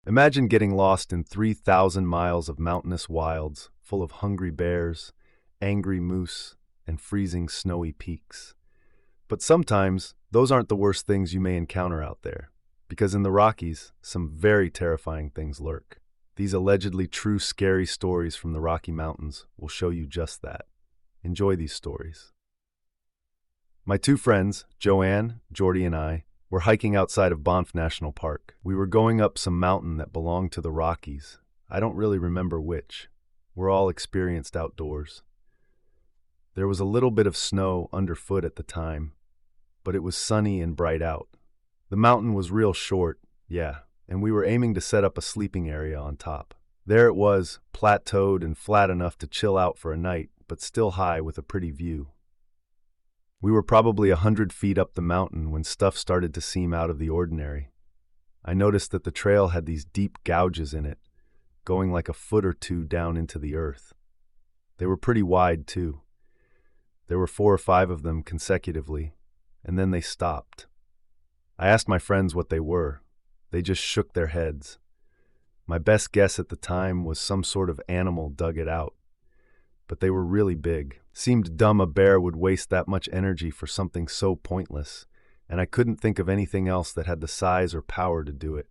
Imagine getting lost in 3,000 miles of mountainous wilds, full of hungry bears, angry moose, and freezing snowy peaks. But sometimes, those aren't the worst things you may encounter out there, because in the Rockies, some very terrifying things lurk. These allegedly true scary stories from the Rocky Mountains will show you just that. Enjoy these stories. My two friends, Joanne, Jordy, and I, were hiking outside of Banff National Park. We were going up some mountain that belonged to the Rockies. I don't really remember which. We're all experienced outdoors. There was a little bit of snow underfoot at the time, but it was sunny and bright out. The mountain was real short, yeah, and we were aiming to set up a sleeping area on top. There it was, plateaued and flat enough to chill out for a night, but still high with a pretty view. We were probably 100 feet up the mountain when stuff started to seem out of the ordinary. I noticed that the trail had these deep gouges in it, going like a foot or two down into the earth. They were pretty wide, too. There were 4 or 5 of them consecutively, and then they stopped. I asked my friends what they were. They just shook their heads. My best guess at the time was some sort of animal dug it out. But they were really big. Seemed dumb a bear would waste that much energy for something so pointless, and I couldn't think of anything else that had the size or power to do it.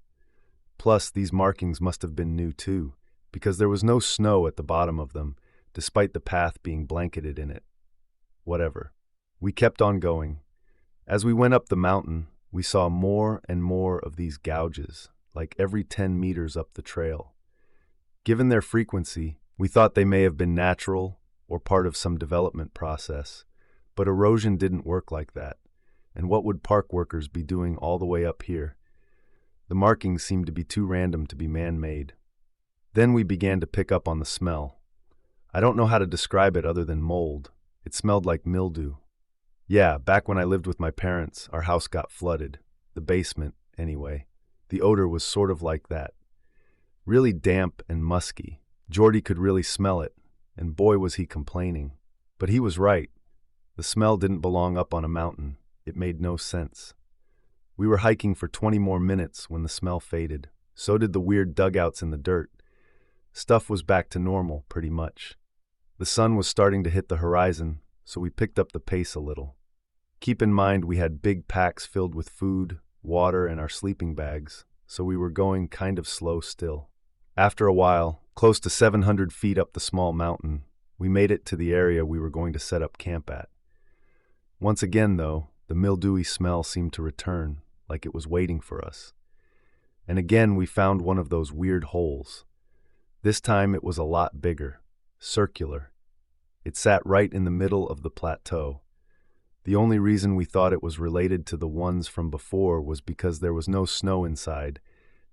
Plus, these markings must have been new too, because there was no snow at the bottom of them, despite the path being blanketed in it. Whatever. We kept on going. As we went up the mountain, we saw more and more of these gouges, like every 10 meters up the trail. Given their frequency, we thought they may have been natural or part of some development process, but erosion didn't work like that. And what would park workers be doing all the way up here? The markings seemed to be too random to be man-made. Then we began to pick up on the smell. I don't know how to describe it other than mold. It smelled like mildew. Yeah, back when I lived with my parents, our house got flooded. The basement, anyway. The odor was sort of like that. Really damp and musky. Jordy could really smell it, and boy was he complaining. But he was right. The smell didn't belong up on a mountain. It made no sense. We were hiking for 20 more minutes when the smell faded. So did the weird dugouts in the dirt. Stuff was back to normal, pretty much. The sun was starting to hit the horizon, so we picked up the pace a little. Keep in mind we had big packs filled with food, water, and our sleeping bags, so we were going kind of slow still. After a while, close to 700 feet up the small mountain, we made it to the area we were going to set up camp at. Once again, though, the mildewy smell seemed to return, like it was waiting for us. And again we found one of those weird holes. This time it was a lot bigger, circular. It sat right in the middle of the plateau. The only reason we thought it was related to the ones from before was because there was no snow inside,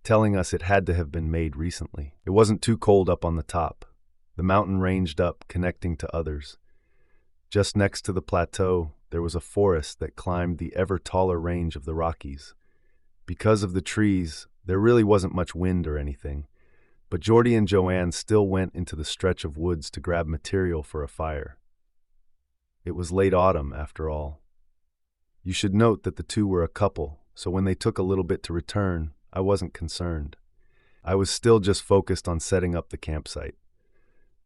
telling us it had to have been made recently. It wasn't too cold up on the top. The mountain ranged up, connecting to others. Just next to the plateau, there was a forest that climbed the ever taller range of the Rockies. Because of the trees, there really wasn't much wind or anything, but Jordy and Joanne still went into the stretch of woods to grab material for a fire. It was late autumn, after all. You should note that the two were a couple, so when they took a little bit to return, I wasn't concerned. I was still just focused on setting up the campsite.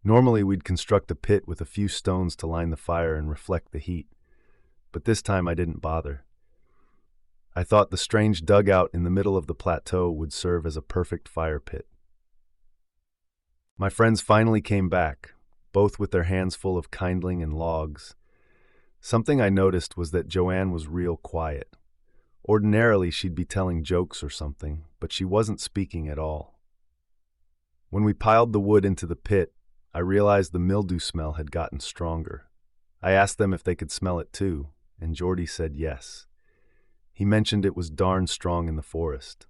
Normally we'd construct a pit with a few stones to line the fire and reflect the heat, but this time I didn't bother. I thought the strange dugout in the middle of the plateau would serve as a perfect fire pit. My friends finally came back, both with their hands full of kindling and logs. Something I noticed was that Joanne was real quiet. Ordinarily, she'd be telling jokes or something, but she wasn't speaking at all. When we piled the wood into the pit, I realized the mildew smell had gotten stronger. I asked them if they could smell it too, and Jordy said yes. He mentioned it was darn strong in the forest.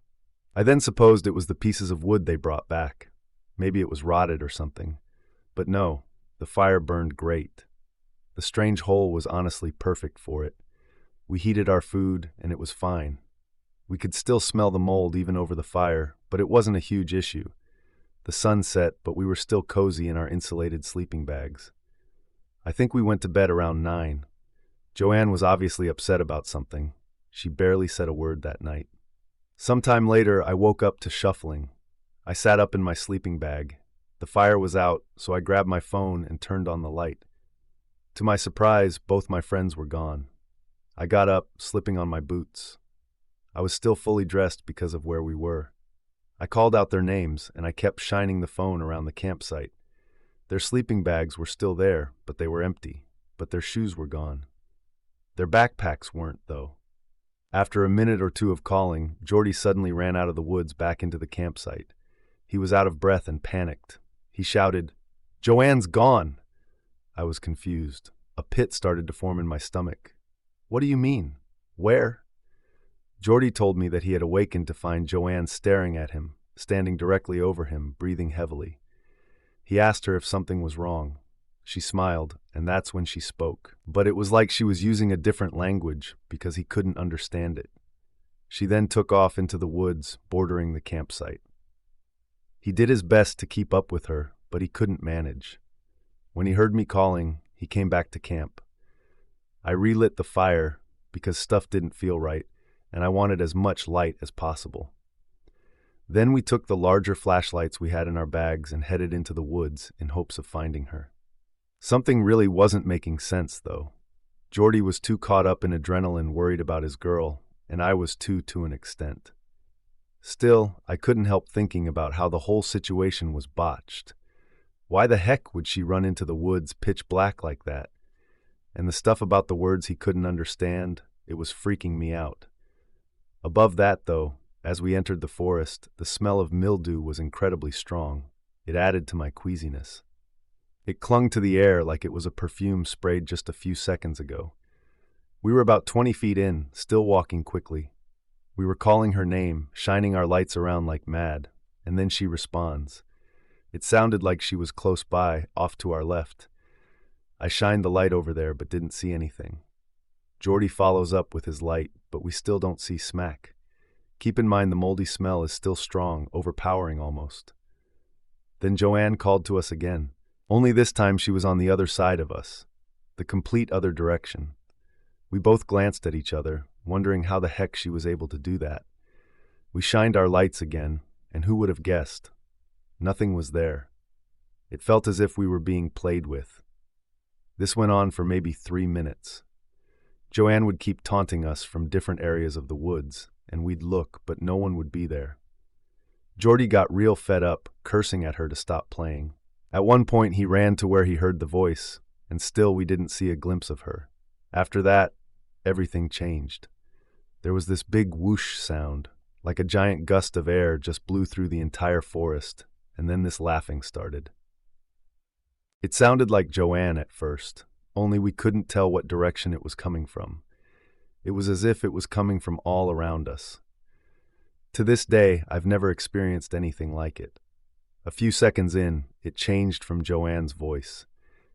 I then supposed it was the pieces of wood they brought back. Maybe it was rotted or something. But no, the fire burned great. The strange hole was honestly perfect for it. We heated our food, and it was fine. We could still smell the mold even over the fire, but it wasn't a huge issue. The sun set, but we were still cozy in our insulated sleeping bags. I think we went to bed around 9. Joanne was obviously upset about something. She barely said a word that night. Sometime later, I woke up to shuffling. I sat up in my sleeping bag. The fire was out, so I grabbed my phone and turned on the light. To my surprise, both my friends were gone. I got up, slipping on my boots. I was still fully dressed because of where we were. I called out their names, and I kept shining the phone around the campsite. Their sleeping bags were still there, but they were empty. But their shoes were gone. Their backpacks weren't, though. After a minute or two of calling, Jordy suddenly ran out of the woods back into the campsite. He was out of breath and panicked. He shouted, "Joanne's gone!" I was confused. A pit started to form in my stomach. "What do you mean? Where?" Jordy told me that he had awakened to find Joanne staring at him, standing directly over him, breathing heavily. He asked her if something was wrong. She smiled, and that's when she spoke. But it was like she was using a different language because he couldn't understand it. She then took off into the woods bordering the campsite. He did his best to keep up with her, but he couldn't manage. When he heard me calling, he came back to camp. I relit the fire because stuff didn't feel right, and I wanted as much light as possible. Then we took the larger flashlights we had in our bags and headed into the woods in hopes of finding her. Something really wasn't making sense, though. Jordy was too caught up in adrenaline worried about his girl, and I was too to an extent. Still, I couldn't help thinking about how the whole situation was botched. Why the heck would she run into the woods pitch black like that? And the stuff about the words he couldn't understand, it was freaking me out. Above that, though, as we entered the forest, the smell of mildew was incredibly strong. It added to my queasiness. It clung to the air like it was a perfume sprayed just a few seconds ago. We were about 20 feet in, still walking quickly. We were calling her name, shining our lights around like mad, and then she responds. It sounded like she was close by, off to our left. I shined the light over there but didn't see anything. Jordy follows up with his light, but we still don't see smack. Keep in mind the moldy smell is still strong, overpowering almost. Then Joanne called to us again. Only this time she was on the other side of us, the complete other direction. We both glanced at each other, wondering how the heck she was able to do that. We shined our lights again, and who would have guessed? Nothing was there. It felt as if we were being played with. This went on for maybe 3 minutes. Joanne would keep taunting us from different areas of the woods, and we'd look, but no one would be there. Jordy got real fed up, cursing at her to stop playing. At one point he ran to where he heard the voice, and still we didn't see a glimpse of her. After that, everything changed. There was this big whoosh sound, like a giant gust of air just blew through the entire forest, and then this laughing started. It sounded like Joanne at first, only we couldn't tell what direction it was coming from. It was as if it was coming from all around us. To this day, I've never experienced anything like it. A few seconds in, it changed from Joanne's voice.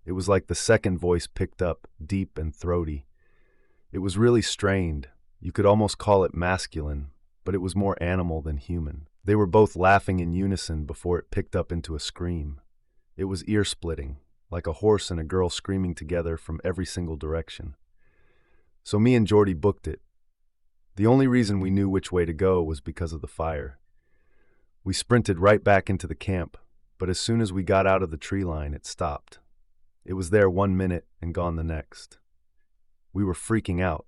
It was like the second voice picked up, deep and throaty. It was really strained. You could almost call it masculine, but it was more animal than human. They were both laughing in unison before it picked up into a scream. It was ear-splitting, like a horse and a girl screaming together from every single direction. So me and Jordy booked it. The only reason we knew which way to go was because of the fire. We sprinted right back into the camp, but as soon as we got out of the tree line, it stopped. It was there 1 minute and gone the next. We were freaking out.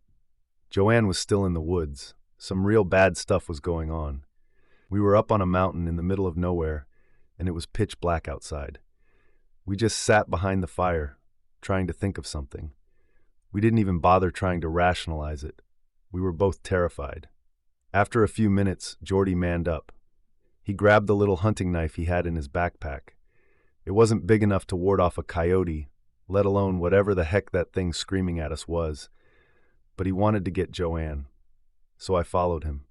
Joanne was still in the woods. Some real bad stuff was going on. We were up on a mountain in the middle of nowhere, and it was pitch black outside. We just sat behind the fire, trying to think of something. We didn't even bother trying to rationalize it. We were both terrified. After a few minutes, Jordy manned up. He grabbed the little hunting knife he had in his backpack. It wasn't big enough to ward off a coyote, let alone whatever the heck that thing screaming at us was. But he wanted to get Joanne. So I followed him.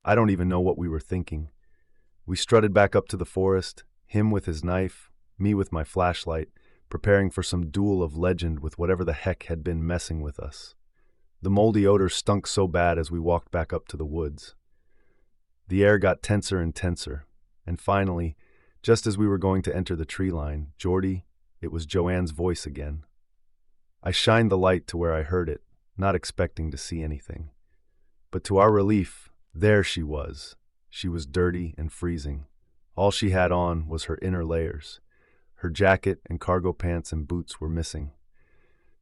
I don't even know what we were thinking. We strutted back up to the forest, him with his knife, me with my flashlight, preparing for some duel of legend with whatever the heck had been messing with us. The moldy odor stunk so bad as we walked back up to the woods. The air got tenser and tenser, and finally, just as we were going to enter the tree line, Jordy, it was Joanne's voice again. I shined the light to where I heard it, not expecting to see anything. But to our relief, there she was. She was dirty and freezing. All she had on was her inner layers. Her jacket and cargo pants and boots were missing.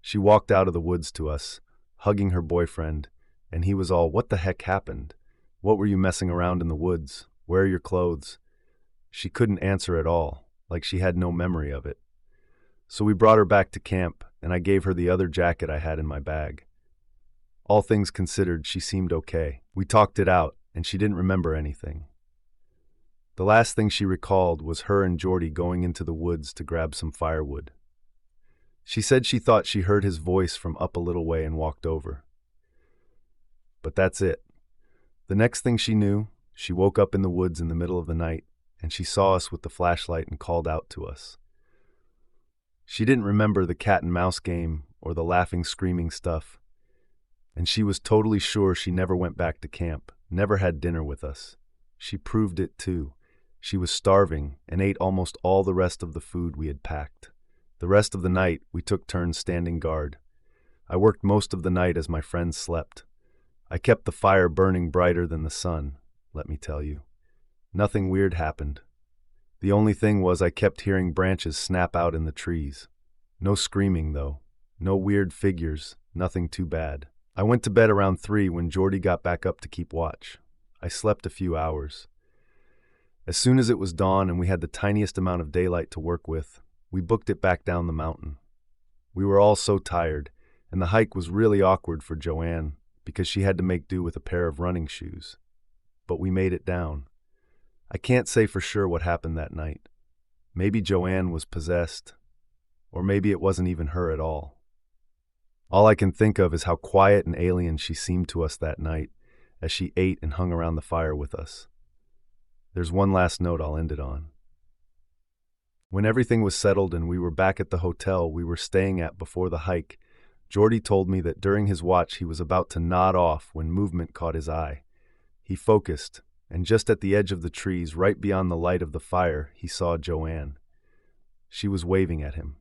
She walked out of the woods to us, hugging her boyfriend, and he was all, "What the heck happened? What were you messing around in the woods? Where are your clothes?" She couldn't answer at all, like she had no memory of it. So we brought her back to camp, and I gave her the other jacket I had in my bag. All things considered, she seemed okay. We talked it out, and she didn't remember anything. The last thing she recalled was her and Geordie going into the woods to grab some firewood. She said she thought she heard his voice from up a little way and walked over. But that's it. The next thing she knew, she woke up in the woods in the middle of the night, and she saw us with the flashlight and called out to us. She didn't remember the cat and mouse game or the laughing, screaming stuff, and she was totally sure she never went back to camp, never had dinner with us. She proved it too. She was starving and ate almost all the rest of the food we had packed. The rest of the night, we took turns standing guard. I worked most of the night as my friends slept. I kept the fire burning brighter than the sun, let me tell you. Nothing weird happened. The only thing was I kept hearing branches snap out in the trees. No screaming, though. No weird figures. Nothing too bad. I went to bed around 3 when Geordie got back up to keep watch. I slept a few hours. As soon as it was dawn and we had the tiniest amount of daylight to work with, we booked it back down the mountain. We were all so tired, and the hike was really awkward for Joanne because she had to make do with a pair of running shoes. But we made it down. I can't say for sure what happened that night. Maybe Joanne was possessed, or maybe it wasn't even her at all. All I can think of is how quiet and alien she seemed to us that night as she ate and hung around the fire with us. There's one last note I'll end it on. When everything was settled and we were back at the hotel we were staying at before the hike, Geordie told me that during his watch he was about to nod off when movement caught his eye. He focused, and just at the edge of the trees, right beyond the light of the fire, he saw Joanne. She was waving at him.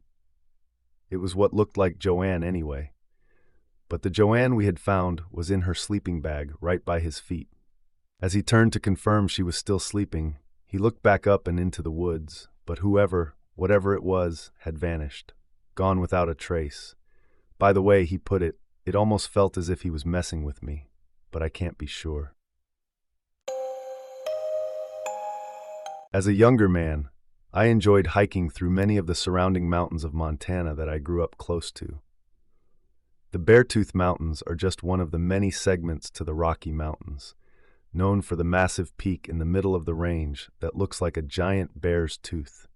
It was what looked like Joanne anyway. But the Joanne we had found was in her sleeping bag right by his feet. As he turned to confirm she was still sleeping, he looked back up and into the woods, but whatever it was, had vanished, gone without a trace. By the way he put it, it almost felt as if he was messing with me, but I can't be sure. As a younger man, I enjoyed hiking through many of the surrounding mountains of Montana that I grew up close to. The Beartooth Mountains are just one of the many segments to the Rocky Mountains, known for the massive peak in the middle of the range that looks like a giant bear's tooth.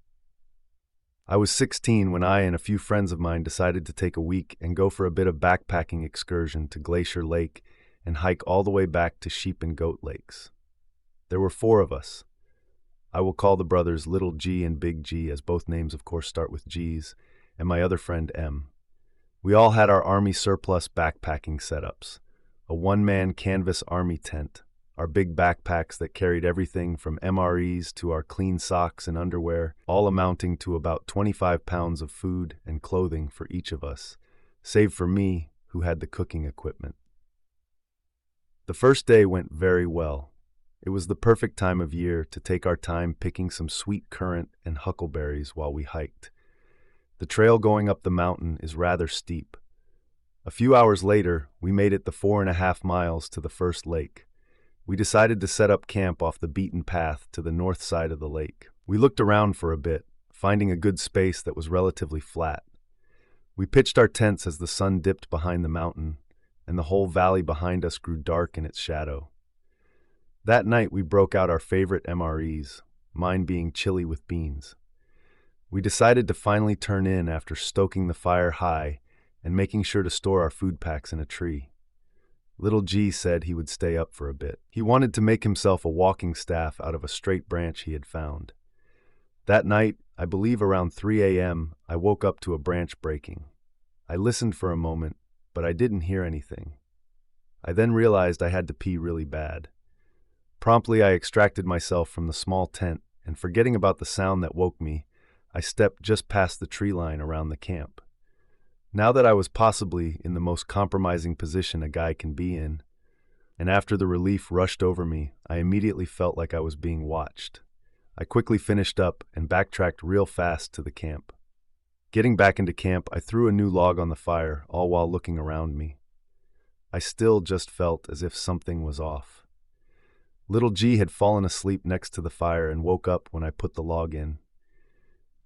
I was 16 when I and a few friends of mine decided to take a week and go for a bit of backpacking excursion to Glacier Lake and hike all the way back to Sheep and Goat Lakes. There were 4 of us. I will call the brothers Little G and Big G, as both names of course start with G's, and my other friend M. We all had our Army surplus backpacking setups, a one-man canvas Army tent, our big backpacks that carried everything from MREs to our clean socks and underwear, all amounting to about 25 pounds of food and clothing for each of us, save for me, who had the cooking equipment. The first day went very well. It was the perfect time of year to take our time picking some sweet currant and huckleberries while we hiked. The trail going up the mountain is rather steep. A few hours later, we made it the 4.5 miles to the first lake. We decided to set up camp off the beaten path to the north side of the lake. We looked around for a bit, finding a good space that was relatively flat. We pitched our tents as the sun dipped behind the mountain, and the whole valley behind us grew dark in its shadow. That night we broke out our favorite MREs, mine being chili with beans. We decided to finally turn in after stoking the fire high and making sure to store our food packs in a tree. Little G said he would stay up for a bit. He wanted to make himself a walking staff out of a straight branch he had found. That night, I believe around 3 a.m., I woke up to a branch breaking. I listened for a moment, but I didn't hear anything. I then realized I had to pee really bad. Promptly, I extracted myself from the small tent, and forgetting about the sound that woke me, I stepped just past the tree line around the camp. Now that I was possibly in the most compromising position a guy can be in, and after the relief rushed over me, I immediately felt like I was being watched. I quickly finished up and backtracked real fast to the camp. Getting back into camp, I threw a new log on the fire, all while looking around me. I still just felt as if something was off. Little G had fallen asleep next to the fire and woke up when I put the log in.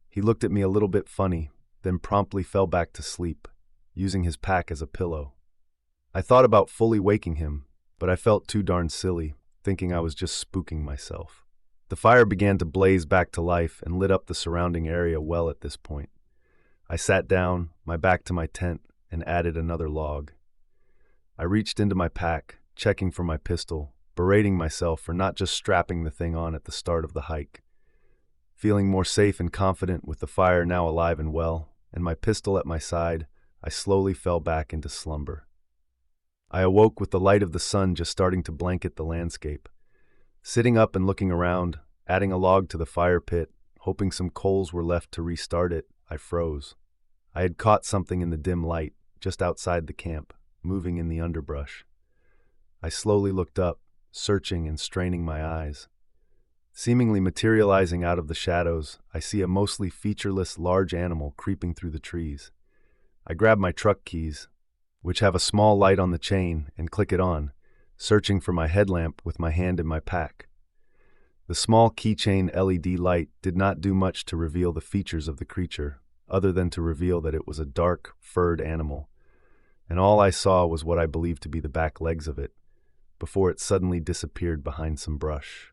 He looked at me a little bit funny, then promptly fell back to sleep, using his pack as a pillow. I thought about fully waking him, but I felt too darn silly, thinking I was just spooking myself. The fire began to blaze back to life and lit up the surrounding area well at this point. I sat down, my back to my tent, and added another log. I reached into my pack, checking for my pistol, berating myself for not just strapping the thing on at the start of the hike. Feeling more safe and confident with the fire now alive and well, and my pistol at my side, I slowly fell back into slumber. I awoke with the light of the sun just starting to blanket the landscape. Sitting up and looking around, adding a log to the fire pit, hoping some coals were left to restart it, I froze. I had caught something in the dim light, just outside the camp, moving in the underbrush. I slowly looked up, searching and straining my eyes. Seemingly materializing out of the shadows, I see a mostly featureless large animal creeping through the trees. I grab my truck keys, which have a small light on the chain, and click it on, searching for my headlamp with my hand in my pack. The small keychain LED light did not do much to reveal the features of the creature, other than to reveal that it was a dark, furred animal, and all I saw was what I believed to be the back legs of it, before it suddenly disappeared behind some brush.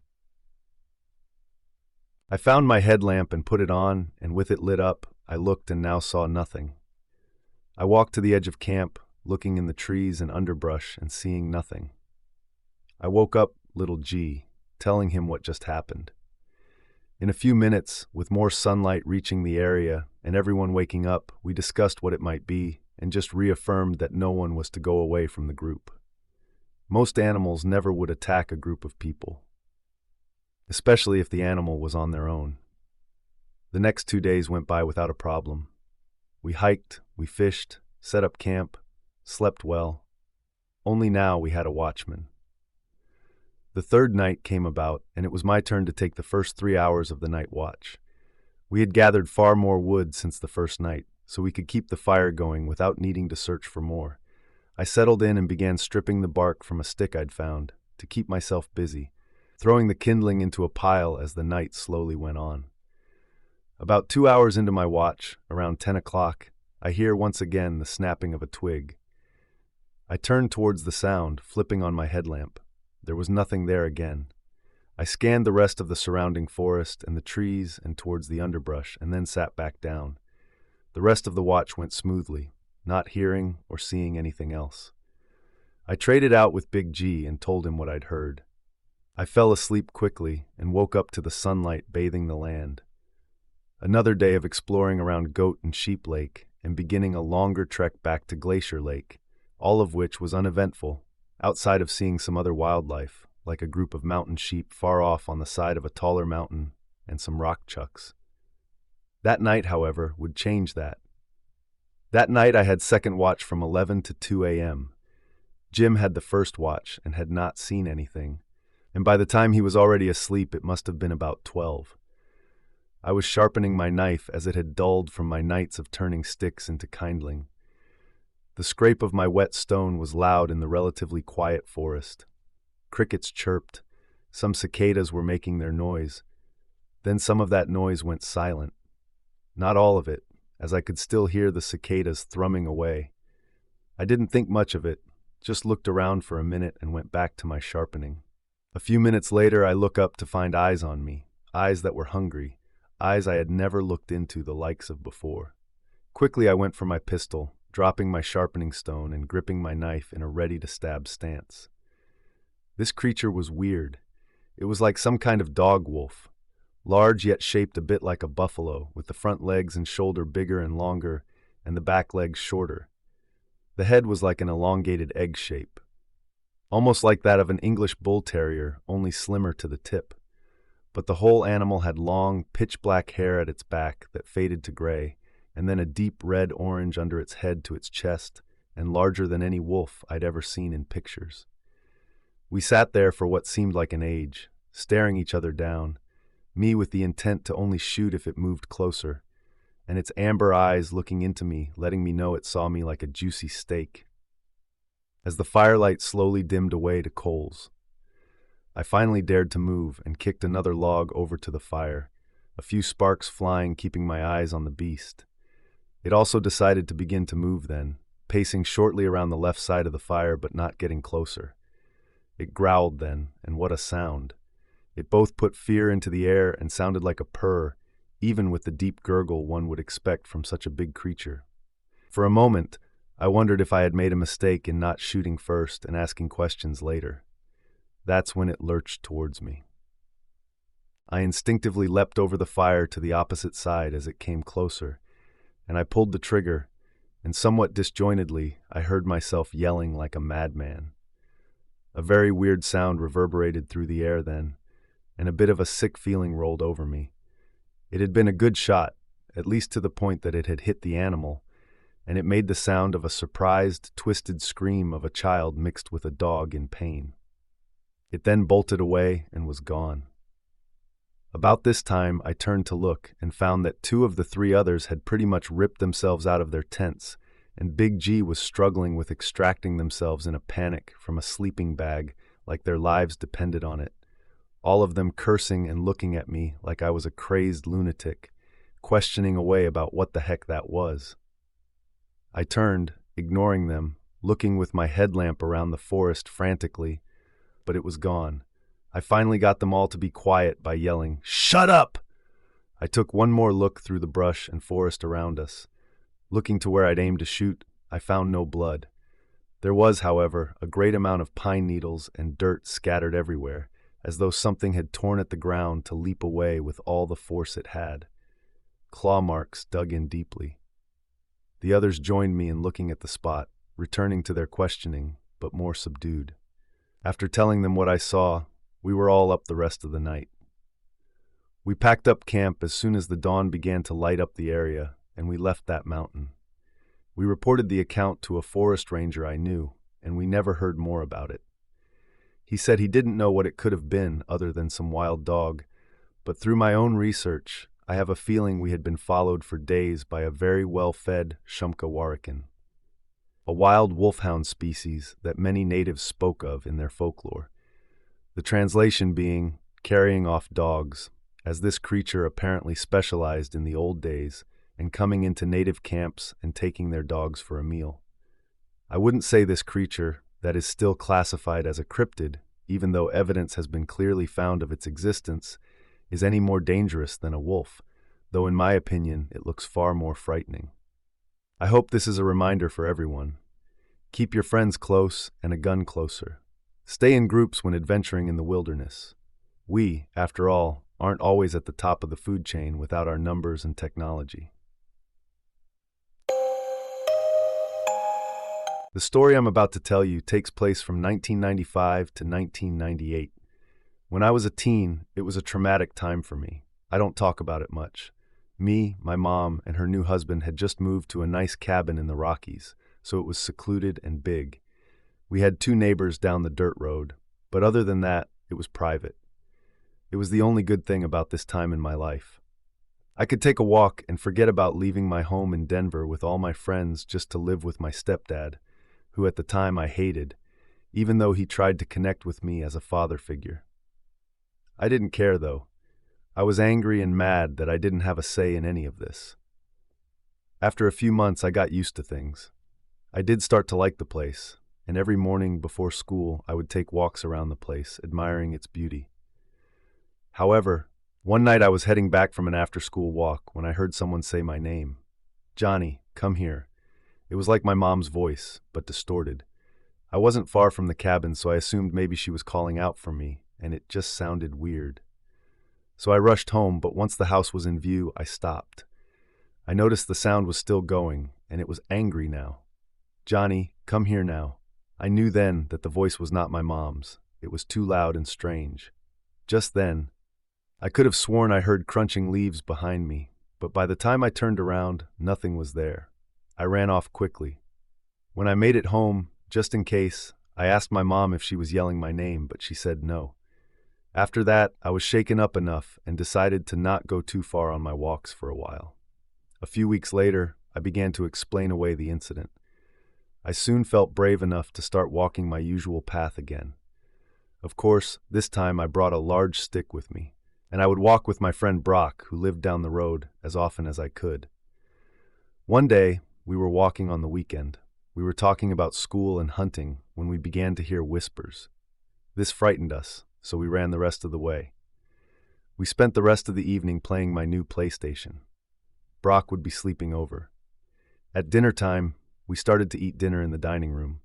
I found my headlamp and put it on, and with it lit up, I looked and now saw nothing. I walked to the edge of camp, looking in the trees and underbrush and seeing nothing. I woke up little G, telling him what just happened. In a few minutes, with more sunlight reaching the area and everyone waking up, we discussed what it might be and just reaffirmed that no one was to go away from the group. Most animals never would attack a group of people, especially if the animal was on their own. The next 2 days went by without a problem. We hiked, we fished, set up camp, slept well. Only now we had a watchman. The third night came about, and it was my turn to take the first 3 hours of the night watch. We had gathered far more wood since the first night, so we could keep the fire going without needing to search for more. I settled in and began stripping the bark from a stick I'd found, to keep myself busy, throwing the kindling into a pile as the night slowly went on. About 2 hours into my watch, around 10 o'clock, I hear once again the snapping of a twig. I turned towards the sound, flipping on my headlamp. There was nothing there again. I scanned the rest of the surrounding forest and the trees and towards the underbrush, and then sat back down. The rest of the watch went smoothly, not hearing or seeing anything else. I traded out with Big G and told him what I'd heard. I fell asleep quickly and woke up to the sunlight bathing the land. Another day of exploring around Goat and Sheep Lake and beginning a longer trek back to Glacier Lake, all of which was uneventful, outside of seeing some other wildlife, like a group of mountain sheep far off on the side of a taller mountain and some rock chucks. That night, however, would change that. That night I had second watch from 11 to 2 a.m. Jim had the first watch and had not seen anything, and by the time he was already asleep it must have been about 12. I was sharpening my knife as it had dulled from my nights of turning sticks into kindling. The scrape of my wet stone was loud in the relatively quiet forest. Crickets chirped, some cicadas were making their noise. Then some of that noise went silent. Not all of it, as I could still hear the cicadas thrumming away. I didn't think much of it, just looked around for a minute and went back to my sharpening. A few minutes later I look up to find eyes on me, eyes that were hungry, eyes I had never looked into the likes of before. Quickly I went for my pistol, dropping my sharpening stone and gripping my knife in a ready-to-stab stance. This creature was weird. It was like some kind of dog wolf, large yet shaped a bit like a buffalo, with the front legs and shoulder bigger and longer, and the back legs shorter. The head was like an elongated egg shape, almost like that of an English bull terrier, only slimmer to the tip. But the whole animal had long, pitch-black hair at its back that faded to gray, and then a deep red-orange under its head to its chest, and larger than any wolf I'd ever seen in pictures. We sat there for what seemed like an age, staring each other down. me with the intent to only shoot if it moved closer, and its amber eyes looking into me, letting me know it saw me like a juicy steak. As the firelight slowly dimmed away to coals, I finally dared to move and kicked another log over to the fire, a few sparks flying, keeping my eyes on the beast. It also decided to begin to move then, pacing shortly around the left side of the fire but not getting closer. It growled then, and what a sound. It both put fear into the air and sounded like a purr, even with the deep gurgle one would expect from such a big creature. For a moment, I wondered if I had made a mistake in not shooting first and asking questions later. That's when it lurched towards me. I instinctively leapt over the fire to the opposite side as it came closer, and I pulled the trigger, and somewhat disjointedly, I heard myself yelling like a madman. A very weird sound reverberated through the air then, and a bit of a sick feeling rolled over me. It had been a good shot, at least to the point that it had hit the animal, and it made the sound of a surprised, twisted scream of a child mixed with a dog in pain. It then bolted away and was gone. About this time, I turned to look and found that 2 of the 3 others had pretty much ripped themselves out of their tents, and Big G was struggling with extracting themselves in a panic from a sleeping bag like their lives depended on it, all of them cursing and looking at me like I was a crazed lunatic, questioning away about what the heck that was. I turned, ignoring them, looking with my headlamp around the forest frantically, but it was gone. I finally got them all to be quiet by yelling, "Shut up!" I took one more look through the brush and forest around us. Looking to where I'd aimed to shoot, I found no blood. There was, however, a great amount of pine needles and dirt scattered everywhere, as though something had torn at the ground to leap away with all the force it had. Claw marks dug in deeply. The others joined me in looking at the spot, returning to their questioning, but more subdued. After telling them what I saw, we were all up the rest of the night. We packed up camp as soon as the dawn began to light up the area, and we left that mountain. We reported the account to a forest ranger I knew, and we never heard more about it. He said he didn't know what it could have been other than some wild dog, but through my own research, I have a feeling we had been followed for days by a very well-fed Shumka Warakin, a wild wolfhound species that many natives spoke of in their folklore. The translation being carrying off dogs, as this creature apparently specialized in the old days and coming into native camps and taking their dogs for a meal. I wouldn't say this creature, that is still classified as a cryptid, even though evidence has been clearly found of its existence, is any more dangerous than a wolf, though in my opinion it looks far more frightening. I hope this is a reminder for everyone. Keep your friends close and a gun closer. Stay in groups when adventuring in the wilderness. We, after all, aren't always at the top of the food chain without our numbers and technology. The story I'm about to tell you takes place from 1995 to 1998. When I was a teen, it was a traumatic time for me. I don't talk about it much. Me, my mom, and her new husband had just moved to a nice cabin in the Rockies, so it was secluded and big. We had 2 neighbors down the dirt road, but other than that, it was private. It was the only good thing about this time in my life. I could take a walk and forget about leaving my home in Denver with all my friends just to live with my stepdad, who at the time I hated, even though he tried to connect with me as a father figure. I didn't care, though. I was angry and mad that I didn't have a say in any of this. After a few months, I got used to things. I did start to like the place, and every morning before school, I would take walks around the place, admiring its beauty. However, one night I was heading back from an after-school walk when I heard someone say my name. "Johnny, come here." It was like my mom's voice, but distorted. I wasn't far from the cabin, so I assumed maybe she was calling out for me, and it just sounded weird. So I rushed home, but once the house was in view, I stopped. I noticed the sound was still going, and it was angry now. "Johnny, come here now." I knew then that the voice was not my mom's. It was too loud and strange. Just then, I could have sworn I heard crunching leaves behind me, but by the time I turned around, nothing was there. I ran off quickly. When I made it home, just in case, I asked my mom if she was yelling my name, but she said no. After that, I was shaken up enough and decided to not go too far on my walks for a while. A few weeks later, I began to explain away the incident. I soon felt brave enough to start walking my usual path again. Of course, this time I brought a large stick with me, and I would walk with my friend Brock, who lived down the road, as often as I could. One day, we were walking on the weekend. We were talking about school and hunting when we began to hear whispers. This frightened us, so we ran the rest of the way. We spent the rest of the evening playing my new PlayStation. Brock would be sleeping over. At dinner time, we started to eat dinner in the dining room.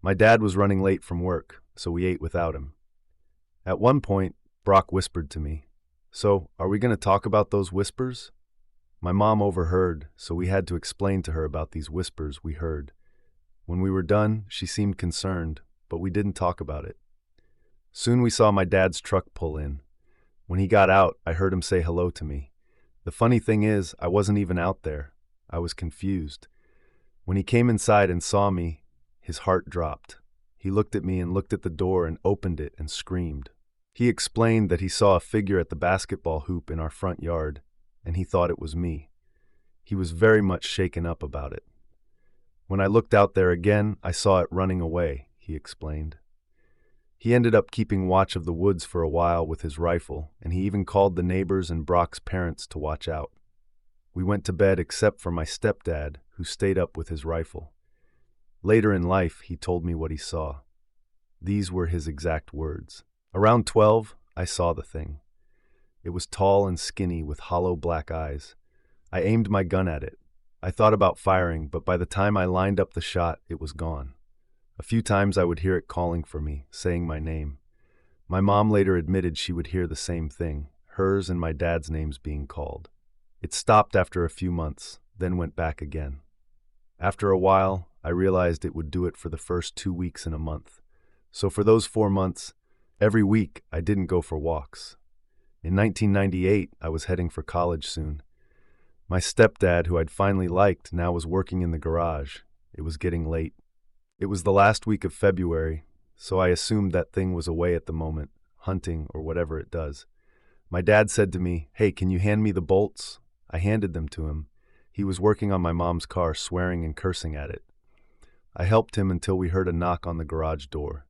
My dad was running late from work, so we ate without him. At one point, Brock whispered to me, "So, are we going to talk about those whispers?" My mom overheard, so we had to explain to her about these whispers we heard. When we were done, she seemed concerned, but we didn't talk about it. Soon we saw my dad's truck pull in. When he got out, I heard him say hello to me. The funny thing is, I wasn't even out there. I was confused. When he came inside and saw me, his heart dropped. He looked at me and looked at the door and opened it and screamed. He explained that he saw a figure at the basketball hoop in our front yard, and he thought it was me. He was very much shaken up about it. When I looked out there again, I saw it running away, he explained. He ended up keeping watch of the woods for a while with his rifle, and he even called the neighbors and Brock's parents to watch out. We went to bed except for my stepdad, who stayed up with his rifle. Later in life, he told me what he saw. These were his exact words. Around 12, I saw the thing. It was tall and skinny with hollow black eyes. I aimed my gun at it. I thought about firing, but by the time I lined up the shot, it was gone. A few times I would hear it calling for me, saying my name. My mom later admitted she would hear the same thing, hers and my dad's names being called. It stopped after a few months, then went back again. After a while, I realized it would do it for the first 2 weeks in a month. So for those 4 months, every week I didn't go for walks. In 1998, I was heading for college soon. My stepdad, who I'd finally liked, now was working in the garage. It was getting late. It was the last week of February, so I assumed that thing was away at the moment, hunting or whatever it does. My dad said to me, "Hey, can you hand me the bolts?" I handed them to him. He was working on my mom's car, swearing and cursing at it. I helped him until we heard a knock on the garage door.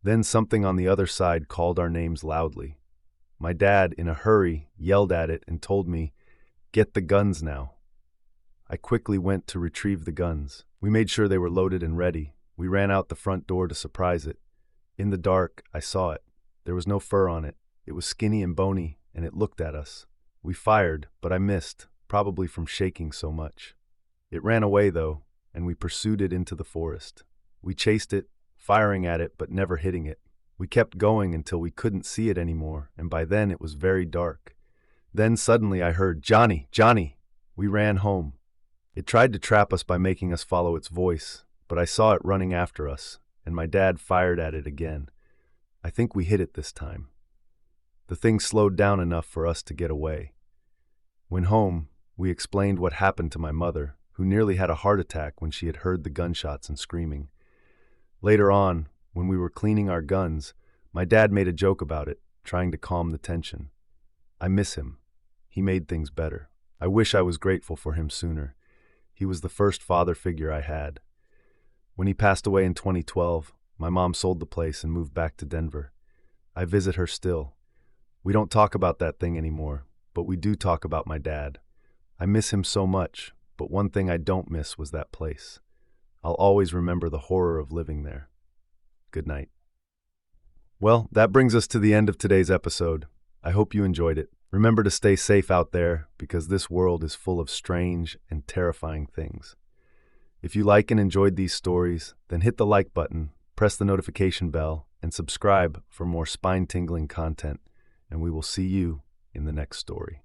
Then something on the other side called our names loudly. My dad, in a hurry, yelled at it and told me, "Get the guns now." I quickly went to retrieve the guns. We made sure they were loaded and ready. We ran out the front door to surprise it. In the dark, I saw it. There was no fur on it. It was skinny and bony, and it looked at us. We fired, but I missed, probably from shaking so much. It ran away, though, and we pursued it into the forest. We chased it, firing at it but never hitting it. We kept going until we couldn't see it anymore, and by then it was very dark. Then suddenly I heard, "Johnny, Johnny!" We ran home. It tried to trap us by making us follow its voice, but I saw it running after us, and my dad fired at it again. I think we hit it this time. The thing slowed down enough for us to get away. When home, we explained what happened to my mother, who nearly had a heart attack when she had heard the gunshots and screaming. Later on, when we were cleaning our guns, my dad made a joke about it, trying to calm the tension. I miss him. He made things better. I wish I was grateful for him sooner. He was the first father figure I had. When he passed away in 2012, my mom sold the place and moved back to Denver. I visit her still. We don't talk about that thing anymore, but we do talk about my dad. I miss him so much, but one thing I don't miss was that place. I'll always remember the horror of living there. Good night. Well, that brings us to the end of today's episode. I hope you enjoyed it. Remember to stay safe out there, because this world is full of strange and terrifying things. If you like and enjoyed these stories, then hit the like button, press the notification bell, and subscribe for more spine-tingling content, and we will see you in the next story.